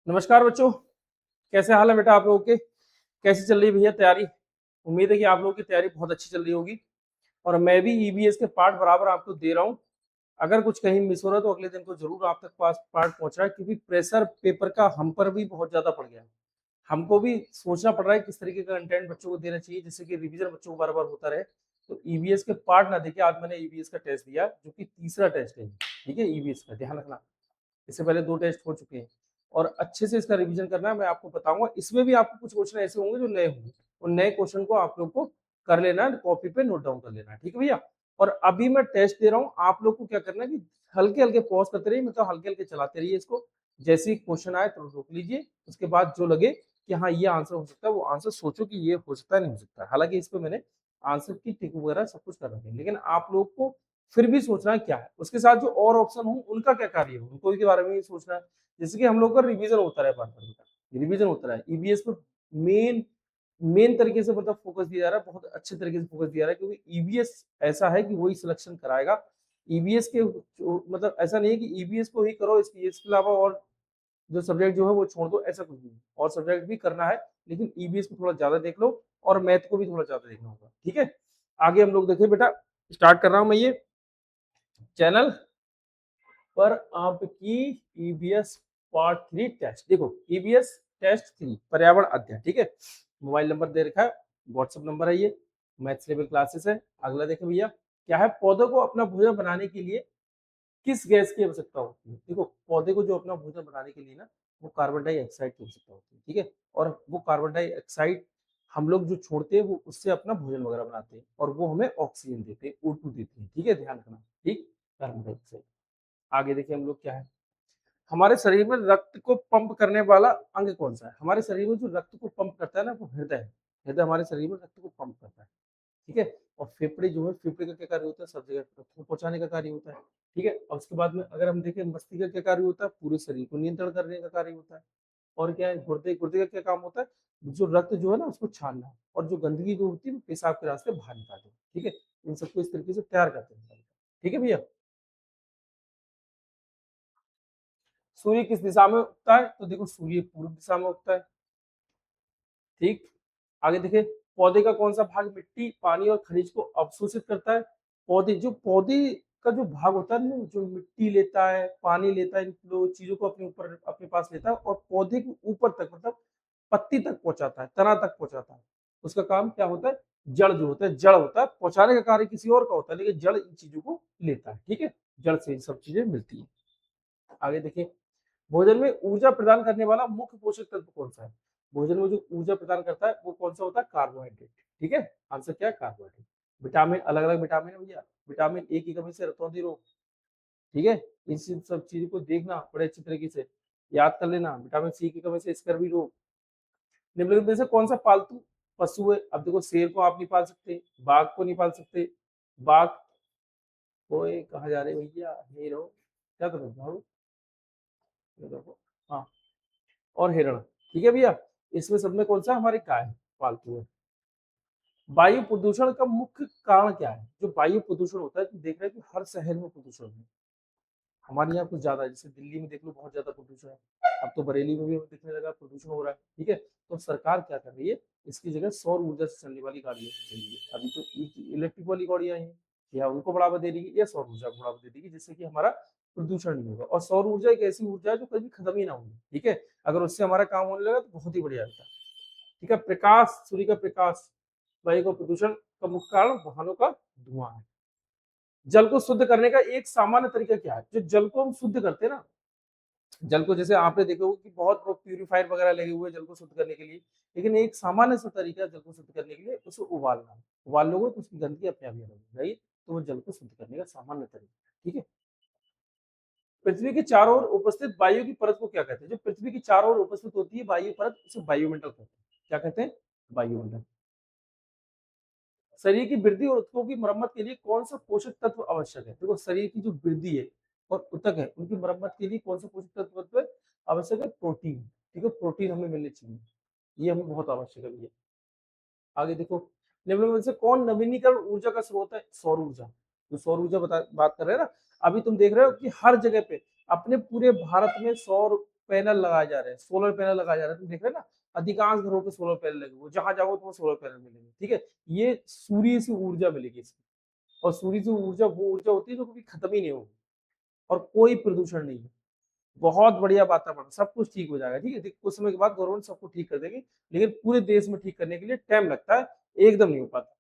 नमस्कार बच्चों। कैसे हाल है बेटा आप लोगों के? कैसी चल रही है भैया तैयारी? उम्मीद है कि आप लोगों की तैयारी बहुत अच्छी चल रही होगी। और मैं भी ईबीएस के पार्ट बराबर आपको दे रहा हूँ। अगर कुछ कहीं मिस हो रहा है तो अगले दिन को जरूर आप तक पास पार्ट पहुंच रहा है, क्योंकि प्रेशर पेपर का हम पर भी बहुत ज्यादा पड़ गया है। हमको भी सोचना पड़ रहा है किस तरीके का कंटेंट बच्चों को देना चाहिए जिससे कि रिवीजन बच्चों को बार बार होता रहे। तो ईबीएस के पार्ट ना देखिए, आज मैंने ईबीएस का टेस्ट दिया जो कि तीसरा टेस्ट है। ठीक है, ईबीएस का ध्यान रखना। इससे पहले 2 टेस्ट हो चुके हैं और अच्छे से इसका रिवीजन करना है। मैं आपको बताऊंगा, इसमें भी आपको कुछ क्वेश्चन ऐसे होंगे जो नए होंगे। उन नए क्वेश्चन को आप लोग को कर लेना है, कॉपी पे नोट डाउन कर लेना है। ठीक है भैया। और अभी मैं टेस्ट दे रहा हूँ, आप लोग को क्या करना है कि हल्के हल्के पॉज करते रहिए, मतलब हल्के हल्के चलाते रहिए इसको। जैसे ही क्वेश्चन आए तो रोक लीजिए, उसके बाद जो लगे कि हाँ ये आंसर हो सकता है वो आंसर सोचो कि ये हो सकता है नहीं हो सकता। हालांकि इस पे मैंने आंसर की टिक वगैरह सब कुछ कर रखे हैं, लेकिन आप लोग को फिर भी सोचना है क्या है उसके साथ जो और ऑप्शन हो उनका क्या कार्य हो, उनको के बारे में भी सोचना है। जैसे कि हम लोग का रिवीजन होता रहे, बार बार रिवीजन होता रहा है ईबीएस पर। मेन मेन तरीके से मतलब फोकस दिया जा रहा है, बहुत अच्छे तरीके से फोकस दिया जा रहा है, क्योंकि ईबीएस ऐसा है कि वही सिलेक्शन कराएगा। ईबीएस के मतलब ऐसा नहीं है कि ईबीएस को ही करो, इसके अलावा और जो सब्जेक्ट जो है वो छोड़ दो, ऐसा कुछ नहीं। और सब्जेक्ट भी करना है, लेकिन ईबीएस को थोड़ा ज्यादा देख लो और मैथ को भी थोड़ा ज्यादा देखना होगा। ठीक है, आगे हम लोग देखिए बेटा, स्टार्ट कर रहा हूं मैं ये चैनल पर आपकी ईबीएस पार्ट 3 टेस्ट। देखो ईबीएस टेस्ट 3 पर्यावरण अध्ययन। ठीक है, मोबाइल नंबर दे रखा है, व्हाट्सएप नंबर है ये, मैथ्स लेवल क्लासेस है। अगला देखें भैया, क्या है, पौधों को अपना भोजन बनाने के लिए किस गैस की आवश्यकता होती है? देखो पौधे को जो अपना भोजन बनाने के लिए ना, वो कार्बन डाइऑक्साइड की आवश्यकता होती है। ठीक है, और वो कार्बन डाइऑक्साइड हम लोग जो छोड़ते हैं वो उससे अपना भोजन वगैरह बनाते हैं और वो हमें ऑक्सीजन देते हैं, O2 देते हैं। ठीक है, ध्यान रखना। ठीक, कार्बन डाइऑक्साइड। आगे देखिए हम लोग क्या है, हमारे शरीर में रक्त को पंप करने वाला अंग कौन सा है? हमारे शरीर में जो रक्त को पंप करता है ना वो हृदय है। हृदय हमारे शरीर में रक्त को पंप करता है। ठीक है, और फेफड़े जो है, फेफड़े का क्या कार्य होता है? सब जगह रक्त को पहुंचाने का कार्य होता है। ठीक है, और उसके बाद में अगर हम देखें मस्तिष्क का क्या कार्य होता है? पूरे शरीर को नियंत्रण करने का कार्य होता है। और क्या है, गुर्दे गुर्दे का क्या काम होता है? जो रक्त जो है ना उसको छानना, और जो गंदगी जो होती है वो पेशाब के रास्ते बाहर निकालना। ठीक है, इन सबको इस तरीके से तैयार करते हैं। ठीक है भैया। सूर्य किस दिशा में उगता है? तो देखो सूर्य पूर्व दिशा में उगता है। ठीक, आगे देखिए, पौधे का कौन सा भाग मिट्टी, पानी और खनिज को अवशोषित करता है? पौधे का जो भाग होता है ना, जो मिट्टी लेता है, पानी लेता है, इन दो चीजों को अपने ऊपर अपने पास लेता है और पौधे के ऊपर तक मतलब पत्ती तक पहुंचाता है, तना तक पहुंचाता है। उसका काम क्या होता है? जड़ जो होता है, जड़ होता है, पहुंचाने का कार्य किसी और का होता है, लेकिन जड़ इन चीजों को लेता है। ठीक है, जड़ से इन सब चीजें मिलती है। आगे देखिए, भोजन में ऊर्जा प्रदान करने वाला मुख्य पोषक तत्व कौन सा है? भोजन में जो ऊर्जा प्रदान करता है वो कौन सा होता है? कार्बोहाइड्रेट। ठीक है, आंसर क्या है? कार्बोहाइड्रेट। विटामिन, अलग अलग विटामिन है भैया। विटामिन ए की कमी से रतौंधी रोग। ठीक है, इन सब चीजों को देखना बड़े अच्छे तरीके से याद कर लेना। विटामिन सी की कमी से स्कर्वी रोग। निम्नलिखित में से कौन सा पालतू पशु है? अब देखो शेर को आप नहीं पाल सकते, बाघ को नहीं पाल सकते। बाघ को कहा जा रहे भैया, नहीं रहो, क्या कर रहे हो? देखो, हाँ, और हिरण। ठीक है भैया, इसमें सब में कौन सा हमारे गाय पालतू है? वायु प्रदूषण का मुख्य कारण क्या है? जो वायु प्रदूषण होता है, तो देख रहे हैं कि हर शहर में प्रदूषण है। हमारे यहाँ कुछ ज्यादा है, जैसे दिल्ली में देख लो बहुत ज्यादा प्रदूषण है। अब तो बरेली में भी हमें दिखने लगा प्रदूषण हो रहा है। ठीक है, तो सरकार क्या कर रही है, इसकी जगह सौर ऊर्जा से चलने वाली गाड़ियां चलेंगी। अभी तो इलेक्ट्रिक वाली गाड़ियां आई हैं, या उनको बढ़ावा दे रही है या सौर ऊर्जा को बढ़ावा दे देगी, जिससे कि हमारा प्रदूषण नहीं होगा। और सौर ऊर्जा एक ऐसी ऊर्जा है जो कभी खत्म ही ना होगी। ठीक है, अगर उससे हमारा काम होने लगा तो बहुत ही बढ़िया रहता है। ठीक है, प्रकाश, सूर्य का प्रकाश वायु का प्रदूषण का मुख्य कारण वाहनों का धुआं है। जल को शुद्ध करने का एक सामान्य तरीका क्या है? जो जल को हम शुद्ध करते हैं ना, जल को जैसे आपने देखा होगा कि बहुत प्यूरिफायर वगैरह लगे हुए हैं जल को शुद्ध करने के लिए, लेकिन एक सामान्य सा तरीका है जल को शुद्ध करने के लिए, उसे उबालना। उबाल लोगे तो उसकी गंदगी अपने आप ही अलग हो जाएगी, तो वो जल को शुद्ध करने का सामान्य तरीका है। ठीक है, पृथ्वी के चारों ओर उपस्थित वायु की परत को क्या कहते हैं? जो पृथ्वी की चारों ओर उपस्थित होती है वायु परत, उसे वायुमंडल कहते हैं। क्या कहते हैं? वायुमंडल। शरीर की वृद्धि और ऊतकों की मरम्मत के लिए कौन सा पोषक तत्व आवश्यक है? देखो शरीर की जो वृद्धि है और ऊतक है उनकी मरम्मत के लिए कौन सा पोषक तत्व आवश्यक है? प्रोटीन। ठीक है, प्रोटीन हमें मिलनी चाहिए, ये हमें बहुत आवश्यक है भैया। आगे देखो, निम्नलिखित में से कौन नवीनीकरण ऊर्जा का स्रोत है? सौर ऊर्जा। जो सौर ऊर्जा बात कर रहे हैं ना, अभी तुम देख रहे हो कि हर जगह पे अपने पूरे भारत में सौर पैनल लगाए जा रहे हैं, सोलर पैनल लगाए जा रहे हैं, तुम देख रहे हैं ना, अधिकांश घरों पे सोलर पैनल लगे हुए, जहां जाओ तुम्हें सोलर पैनल मिलेंगे। ठीक है, ये सूर्य से ऊर्जा मिलेगी इसकी, और सूर्य से ऊर्जा वो ऊर्जा होती है जो कभी खत्म ही नहीं होगी, और कोई प्रदूषण नहीं है, बहुत बढ़िया वातावरण, सब कुछ ठीक हो जाएगा। ठीक है, कुछ समय के बाद गवर्नमेंट सबको ठीक कर देगी, लेकिन पूरे देश में ठीक करने के लिए टाइम लगता है, एकदम नहीं हो पाता।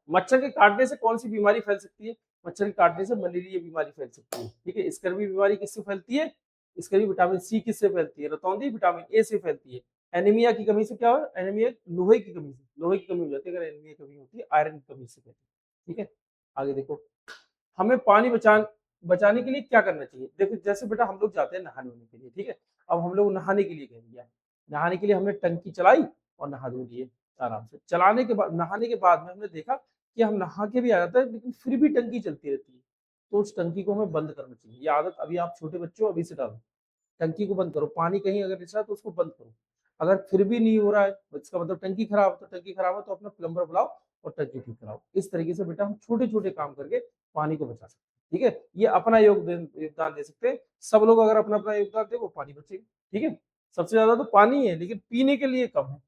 मच्छर के काटने से कौन सी बीमारी फैल सकती है? मच्छर के काटने से मलेरिया बीमारी फैल सकती है। ठीक है, स्कर्वी बीमारी किससे फैलती है? स्कर्वी विटामिन सी किससे फैलती है? रतौंधी विटामिन ए से फैलती है। एनीमिया की कमी से क्या हो? एनीमिया लोहे की कमी से, लोहे की कमी हो जाती है अगर एनीमिया की कमी होती है, आयरन की कमी से फैलती है। ठीक है, आगे देखो, हमें पानी बचाने के लिए क्या करना चाहिए? देखो जैसे बेटा हम लोग जाते हैं नहाने वहाने के लिए, ठीक है, अब हम लोग नहाने के लिए कह दिया, नहाने के लिए हमने टंकी चलाई और नहा धो लिए आराम से। चलाने के बाद, नहाने के बाद में हमने देखा कि हम नहा के भी आ जाते हैं, लेकिन फिर भी टंकी चलती रहती है, तो उस टंकी को हमें बंद करना चाहिए। ये आदत अभी आप छोटे बच्चों अभी से डालो, टंकी को बंद करो, पानी कहीं अगर रिसा है तो उसको बंद करो। अगर फिर भी नहीं हो रहा है, इसका मतलब टंकी खराब है, तो टंकी खराब है तो अपना प्लम्बर बुलाओ और टंकी ठीक कराओ। इस तरीके से बेटा हम छोटे छोटे काम करके पानी को बचा सकते हैं। ठीक है, ये अपना योगदान दे सकते हैं, सब लोग अगर अपना अपना योगदान दे वो पानी बचेगा। ठीक है, सबसे ज्यादा तो पानी है, लेकिन पीने के लिए कम है।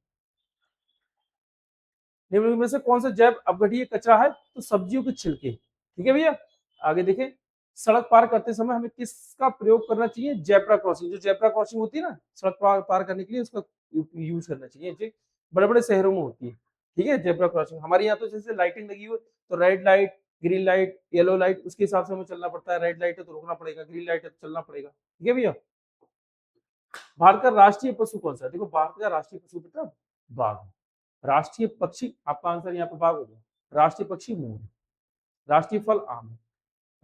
निम्नलिखित में से कौन सा जैव अपघटीय कचरा है? तो सब्जियों के छिलके। ठीक है भैया, आगे देखें, सड़क पार करते समय हमें किसका प्रयोग करना चाहिए? Zebra crossing. जो जेब्रा क्रॉसिंग होती है ना सड़क पार करने के लिए, उसका यूज करना चाहिए, जो बड़े बड़े शहरों में होती है। ठीक है, जेब्रा क्रॉसिंग। हमारे यहाँ तो जैसे लाइटिंग लगी हुई, तो red light, green light, yellow light, उसके हिसाब से हमें चलना पड़ता है। रेड लाइट है तो रुकना पड़ेगा, ग्रीन लाइट है तो चलना पड़ेगा। ठीक है भैया, भारत का राष्ट्रीय पशु कौन सा है? देखो भारत का राष्ट्रीय पशु बेटा बाघ। राष्ट्रीय पक्षी, आपका आंसर यहाँ पे बाघ हो गया। राष्ट्रीय पक्षी मोर, राष्ट्रीय फल आम है,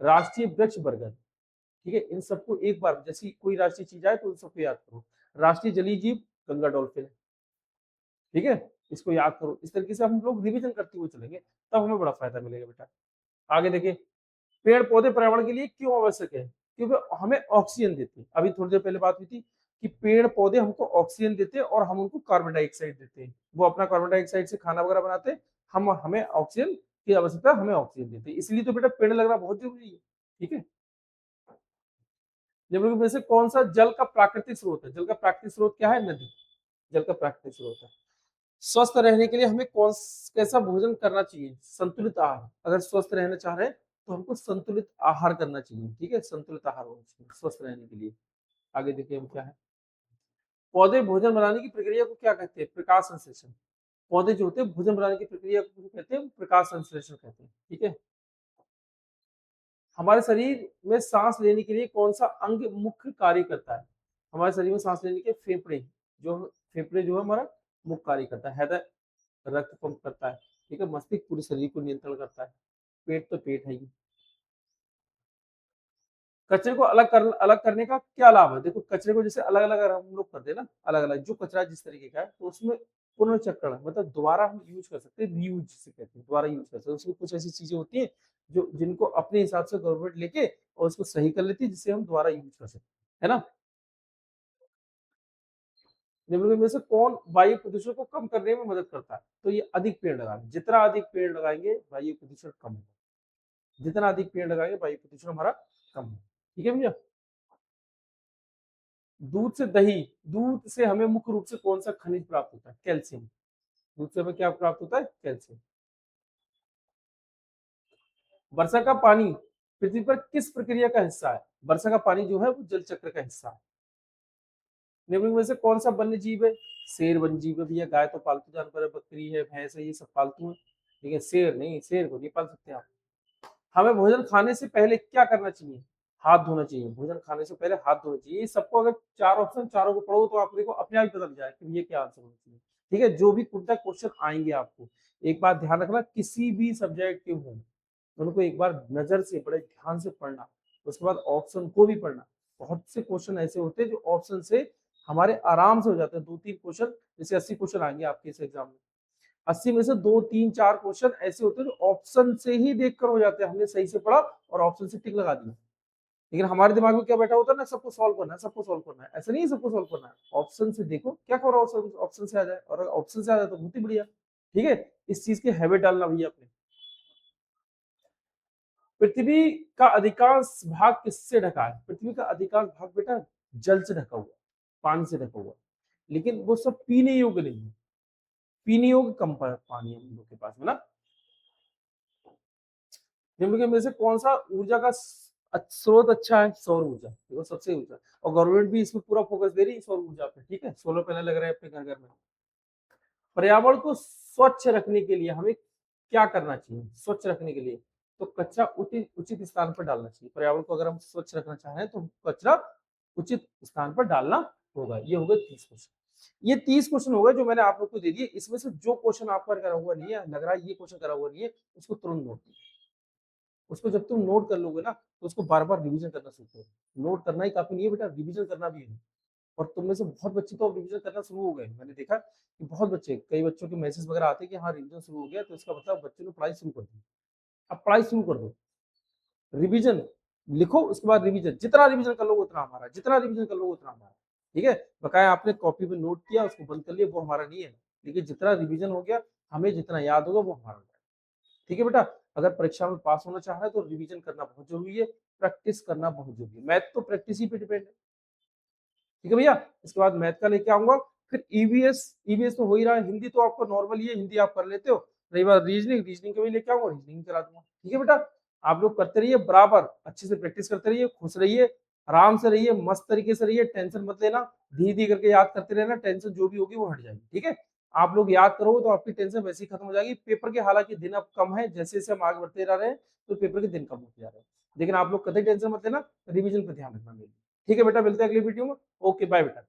राष्ट्रीय वृक्ष बरगद। ठीक है, इन सबको एक बार, जैसी कोई राष्ट्रीय चीज आए तो उन सबको याद करो। राष्ट्रीय जलीय जीव गंगा डॉल्फिन है। ठीक है, इसको याद करो। इस तरीके से हम लोग रिविजन करते हुए चलेंगे, तब हमें बड़ा फायदा मिलेगा बेटा। आगे देखिए, पेड़ पौधे पर्यावरण के लिए क्यों आवश्यक है? क्योंकि हमें ऑक्सीजन देते हैं। अभी थोड़ी देर पहले बात हुई थी कि पेड़ पौधे हमको ऑक्सीजन देते हैं और हम उनको कार्बन डाइऑक्साइड देते हैं। वो अपना कार्बन डाइऑक्साइड से खाना वगैरह बनाते हैं, हम हमें ऑक्सीजन की आवश्यकता, हमें ऑक्सीजन देते हैं। इसलिए तो बेटा पेड़ लगना बहुत जरूरी है। ठीक है, निम्नलिखित में से कौन सा जल का प्राकृतिक स्रोत है? जल का प्राकृतिक स्रोत क्या है? नदी जल का प्राकृतिक स्रोत है। स्वस्थ रहने के लिए हमें कैसा भोजन करना चाहिए? संतुलित आहार। अगर स्वस्थ रहना चाह रहे हैं तो हमको संतुलित आहार करना चाहिए। ठीक है, संतुलित आहार होना चाहिए स्वस्थ रहने के लिए। आगे देखिए हम क्या है, पौधे भोजन बनाने की प्रक्रिया को क्या कहते हैं? प्रकाश संश्लेषण। पौधे जो होते हैं भोजन बनाने की प्रक्रिया को कहते हैं प्रकाश संश्लेषण कहते हैं। ठीक है, हमारे शरीर में सांस लेने के लिए कौन सा अंग मुख्य कार्य करता है? हमारे शरीर में सांस लेने के फेफड़े, जो फेफड़े जो है हमारा मुख्य कार्य करता है। हृदय रक्त पंप करता है। ठीक है, मस्तिष्क पूरे शरीर को नियंत्रण करता है। पेट तो पेट है ही। कचरे को अलग करने का क्या लाभ है? देखो कचरे को जैसे अलग अलग हम लोग करते हैं ना, अलग अलग जो कचरा जिस तरीके का है, तो उसमें पुनर्चक्रण, मतलब दोबारा हम यूज कर सकते हैं, रीयूज जिसे कहते हैं, दोबारा यूज कर सकते हैं। उसमें कुछ ऐसी चीजें होती हैं जो जिनको अपने हिसाब से गवर्नमेंट लेके और उसको सही कर लेती है, जिससे हम दोबारा यूज कर सकते हैं, है ना। निम्नलिखित में से कौन वायु प्रदूषण को कम करने में मदद करता है? तो ये अधिक पेड़ लगाना। जितना अधिक पेड़ लगाएंगे वायु प्रदूषण कम होगा, जितना अधिक पेड़ लगाएंगे वायु प्रदूषण हमारा कम होगा। ठीक है भैया, दूध से दही, दूध से हमें मुख्य रूप से कौन सा खनिज प्राप्त होता है? कैल्शियम। दूध से हमें क्या प्राप्त होता है? कैल्शियम। वर्षा का पानी पृथ्वी पर किस प्रक्रिया का हिस्सा है? वर्षा का पानी जो है वो जल चक्र का हिस्सा है। निम्नलिखित में से कौन सा वन्य जीव है? शेर वन्य जीव है भैया। गाय तो पालतू जानवर है, बकरी है, भैंस है, ये सब पालतू है। ठीक है, शेर नहीं, शेर को नहीं पाल सकते आप। हमें भोजन खाने से पहले क्या करना चाहिए? हाथ धोना चाहिए। भोजन खाने से पहले हाथ धोना चाहिए। ये सबको अगर चार ऑप्शन चारों को पढ़ो तो आपको देखो अपने आप ही पता लग जाए कि ये क्या आंसर होना चाहिए। ठीक है, जो भी उल्टा क्वेश्चन आएंगे आपको, एक बात ध्यान रखना, किसी भी सब्जेक्ट के हो उनको एक बार नजर से बड़े ध्यान से पढ़ना, उसके बाद ऑप्शन को भी पढ़ना। बहुत से क्वेश्चन ऐसे होते हैं जो ऑप्शन से हमारे आराम से हो जाते हैं। 2-3 क्वेश्चन, जैसे 80 क्वेश्चन आएंगे आपके इस एग्जाम में, 80 में से 2-3-4 क्वेश्चन ऐसे होते हैं जो ऑप्शन से ही देखकर हो जाते हैं। हमने सही से पढ़ा और ऑप्शन से टिक लगा दिया, लेकिन हमारे दिमाग में क्या बैठा होता है ना, सबको सॉल्व करना है, सबको सॉल्व करना है। ऐसा नहीं है सबको सॉल्व करना है, ऑप्शन से देखो क्या करो, ऑप्शन से आ जाए, और अगर ऑप्शन से आ जाए तो बहुत ही बढ़िया। ठीक है, इस चीज की हैबिट डालना भैया अपने। पृथ्वी का अधिकांश भाग किससे ढका है? पृथ्वी का अधिकांश भाग बेटा जल से ढका हुआ, पानी से ढका हुआ, लेकिन वो सब पीने योग्य नहीं है। पीने योग्य कम पानी है हम लोग के पास में ना। निम्न के में से कौन सा ऊर्जा का स्रोत अच्छा है? सौर ऊर्जा, देखो सबसे ऊर्जा, और गवर्नमेंट भी इसमें पूरा फोकस दे रही है सौर ऊर्जा पे, ठीक है। सोलर पैनल लग रहे हैं अपने घर घर में। पर्यावरण को स्वच्छ रखने के लिए हमें क्या करना चाहिए? स्वच्छ रखने के लिए तो कचरा उचित उचित स्थान पर डालना चाहिए। पर्यावरण को अगर हम स्वच्छ रखना चाह रहे हैं तो कचरा उचित स्थान पर डालना होगा। ये हो गए 30 क्वेश्चन। ये 30 क्वेश्चन हो गए जो मैंने आप लोग को दे दिए। इसमें से जो क्वेश्चन आपका करा हुआ नहीं है, लग रहा है ये क्वेश्चन करा हुआ नहीं है, उसको तुरंत नोट कीजिए। उसको जब तुम नोट कर लोगे ना तो उसको बार बार रिविजन करना सीखो। नोट करना ही काफी नहीं है बेटा, रिविजन करना भी है। और तुम में से बहुत बच्चे तो रिविजन करना शुरू हो गए। मैंने देखा कि बहुत बच्चे, कई बच्चों के मैसेज वगैरह आते हैं कि हाँ रिविजन शुरू हो गया, तो इसका मतलब बच्चों ने पढ़ाई शुरू कर दी। अब पढ़ाई शुरू कर दो, रिविजन लिखो, उसके बाद रिविजन, जितना रिविजन कर लोगे उतना हमारा, जितना रिविजन कर लोगे उतना हमारा, ठीक है। बकाया आपने कॉपी में नोट किया, उसको बंद कर लिया, वो हमारा नहीं है। लेकिन जितना रिविजन हो गया, हमें जितना याद होगा वो हमारा, ठीक है बेटा। अगर परीक्षा में पास होना चाह रहे हैं तो रिविजन करना बहुत जरूरी है, प्रैक्टिस करना बहुत जरूरी है। मैथ तो प्रैक्टिस ही पे डिपेंड है, ठीक है भैया। इसके बाद मैथ का लेके आऊंगा, फिर ईवीएस। ईवीएस तो हो ही रहा है, हिंदी तो आपको नॉर्मल ही है, हिंदी आप कर लेते हो। रही बात रीजनिंग, रीजनिंग का भी लेके आऊंगा, रीजनिंग करा दूंगा, ठीक है बेटा। आप लोग करते रहिए बराबर, अच्छे से प्रैक्टिस करते रहिए, खुश रहिए, आराम से रहिए, मस्त तरीके से रहिए, टेंशन मत लेना, धीरे धीरे करके याद करते रहना, टेंशन जो भी होगी वो हट जाएगी, ठीक है। आप लोग याद करोगे तो आपकी टेंशन वैसे ही खत्म हो जाएगी। पेपर के हालांकि दिन अब कम है, जैसे जैसे हम आगे बढ़ते जा रहे हैं तो पेपर के दिन कम होते जा रहे हैं, लेकिन आप लोग कतई टेंशन मत लेना, रिविजन पर ध्यान रखना मेरी, ठीक है बेटा। मिलते हैं अगली वीडियो में, ओके बाय बेटा।